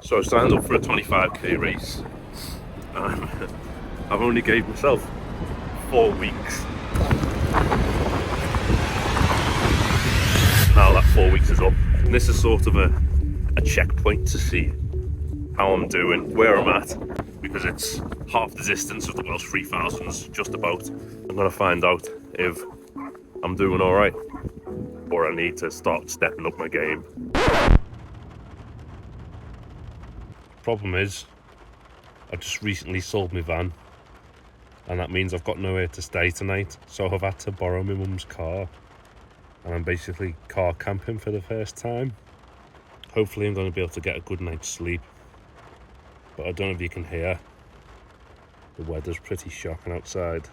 So I signed up for a 25k race. I've only gave myself 4 weeks. Now that 4 weeks is up. And this is sort of a checkpoint to see how I'm doing, where I'm at, because it's half the distance of the Welsh 3000s, just about. I'm gonna find out if I'm doing all right, or I need to start stepping up my game. Problem is, I just recently sold my van, and that means I've got nowhere to stay tonight, so I've had to borrow my mum's car, and I'm basically car camping for the first time. Hopefully I'm going to be able to get a good night's sleep, but I don't know if you can hear, the weather's pretty shocking outside,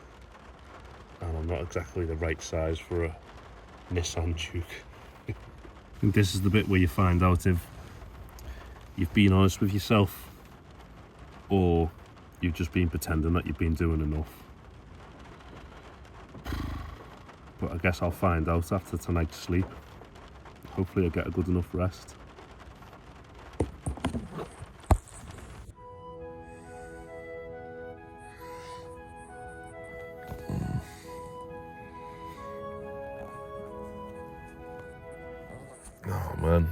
and I'm not exactly the right size for a Nissan Juke. I think this is the bit where you find out if you've been honest with yourself, or you've just been pretending that you've been doing enough. But I guess I'll find out after tonight's sleep. Hopefully I'll get a good enough rest. Oh man,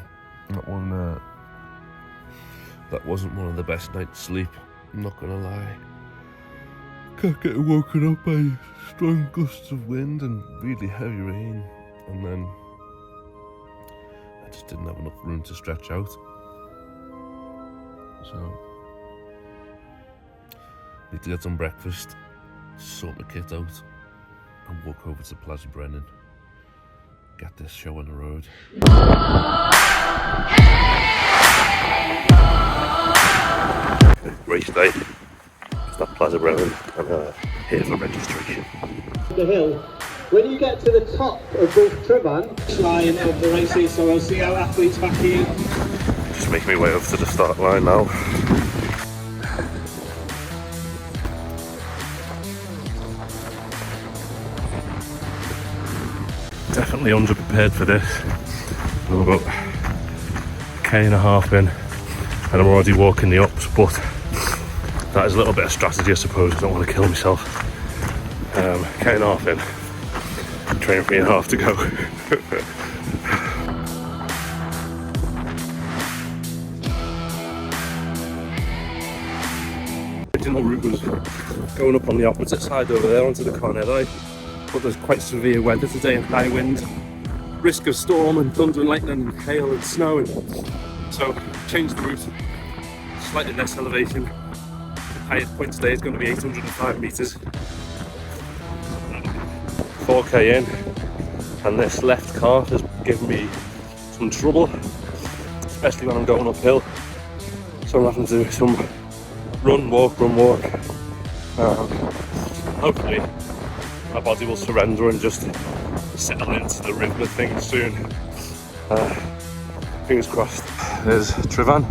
that wasn't one of the best nights sleep, I'm not gonna lie. Kept getting woken up by strong gusts of wind and really heavy rain, and then I just didn't have enough room to stretch out. So I need to get some breakfast, sort my kit out, and walk over to Plaza Brennan. Get this show on the road. Race day. It's at Plaza Brennan, and here for registration. The hill. When you get to the top of the Trivan line of the races, so I'll see our athletes back here. Just making my way over to the start line now. Definitely underprepared for this. I'm about a K&a-half in, and I'm already walking the ups, but that is a little bit of strategy, I suppose. I don't want to kill myself. K&a-half in, train 3.5 to go. The original route was going up on the opposite side over there onto the Cornelli, but there's quite severe weather today and high wind, risk of storm and thunder and lightning and hail and snow, and so changed the route, slightly less elevation. Highest point today is going to be 805 metres. 4k in, and this left calf has given me some trouble, especially when I'm going uphill. So I'm having to do some run, walk. Hopefully my body will surrender and just settle into the rhythm of things soon. Fingers crossed. There's Trivan.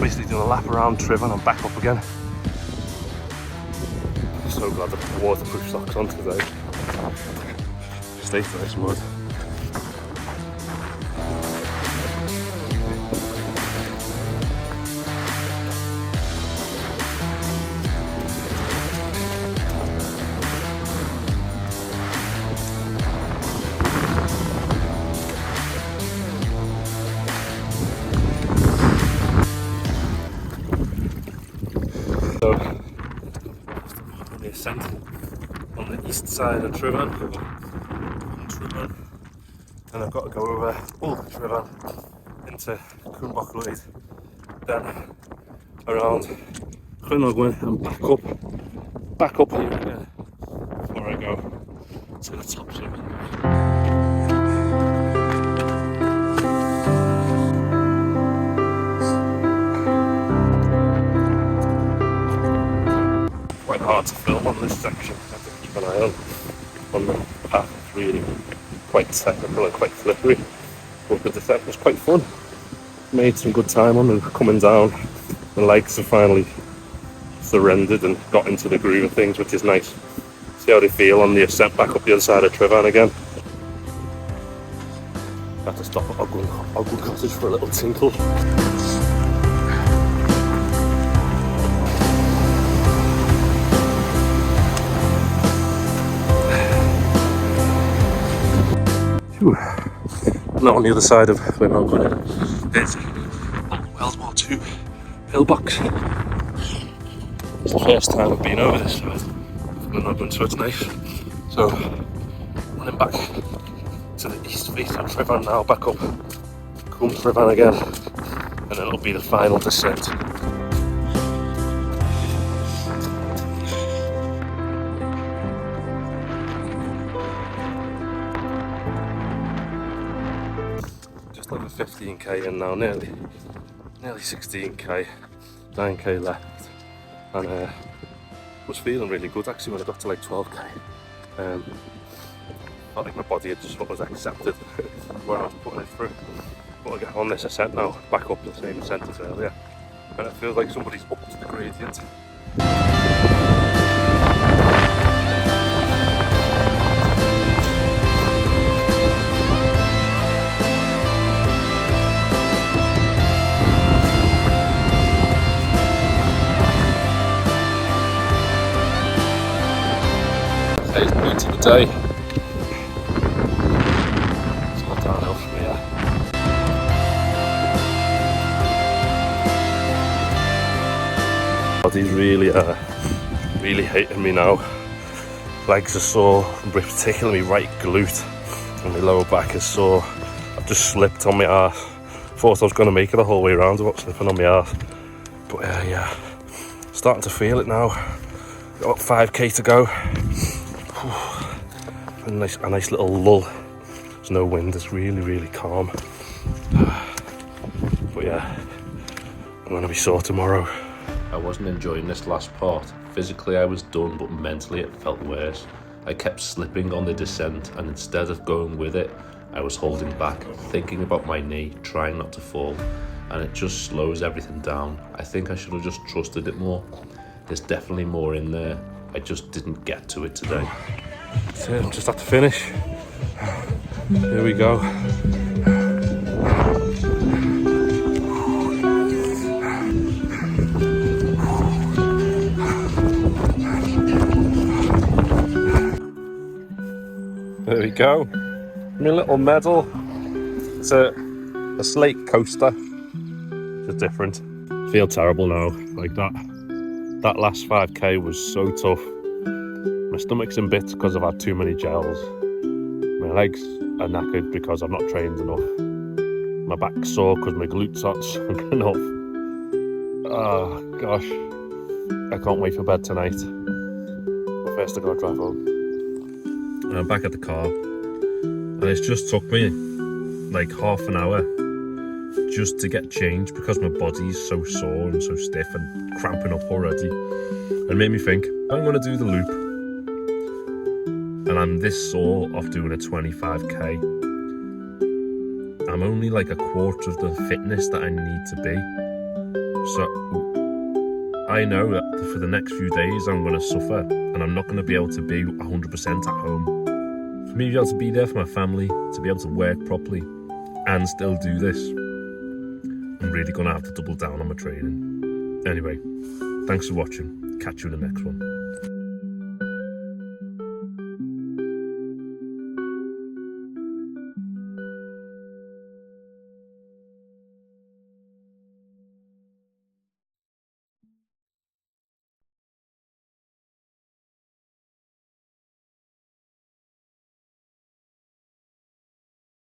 Basically doing a lap around Trivan and back up again. So glad I put the waterproof socks on today. Stay for this mud. So, on the ascent on the east side of Trivan, and I've got to go over all the Trivan into Cwmboclwyd, then around Ogwen and back up here again before I go to the top summit. Quite hard to film on this section. I have to keep an eye on the path. It's really quite technical and quite slippery, but the descent was quite fun. Made some good time on and coming down. The legs have finally surrendered and got into the groove of things, which is nice. See how they feel on the ascent back up the other side of Trivan again. Had to stop at Ogwen Cottage for a little tinkle. Not on the other side of where I'm going. It's World War II pillbox. It's the first time I've been over this side. I'm not going to, it's nice. So, running back to the east face of Trevan now, back up, come Trevan again, and then it'll be the final descent. Just over 15k in now, nearly 16k, 9k left, and was feeling really good actually when I got to like 12k. Felt like my body had just was accepted where I was putting it through. But I get on this ascent now, back up the same ascent as earlier, and it feels like somebody's upped the gradient. Today's the point of the day. It's all downhill from here. Body's really hating me now. Legs are sore, particularly my right glute, and my lower back is sore. I've just slipped on my arse. Thought I was going to make it the whole way around without slipping on my arse. But yeah, starting to feel it now. Got 5k to go. A nice little lull. There's no wind, it's really calm. But yeah, I'm going to be sore tomorrow. I wasn't enjoying this last part. Physically I was done, but mentally it felt worse. I kept slipping on the descent, and instead of going with it, I was holding back, thinking about my knee, trying not to fall, and it just slows everything down. I think I should have just trusted it more. There's definitely more in there. I just didn't get to it today. So I'm just at the finish. Here we go. There we go. My little medal. It's a slate coaster. It's different. Feel terrible now. Like that last 5k was so tough. My stomach's in bits because I've had too many gels. My legs are knackered because I've not trained enough. My back's sore because my glutes aren't sunk enough. Oh gosh, I can't wait for bed tonight. But first I gotta drive home. And I'm back at the car, and it's just took me like half an hour just to get changed because my body's so sore and so stiff and cramping up already. It made me think, I'm going to do the loop, and I'm this sore off doing a 25k. I'm only like a quarter of the fitness that I need to be. So I know that for the next few days I'm going to suffer, and I'm not going to be able to be 100% at home. For me to be able to be there for my family, to be able to work properly and still do this, I'm really going to have to double down on my training. Anyway, thanks for watching. Catch you in the next one.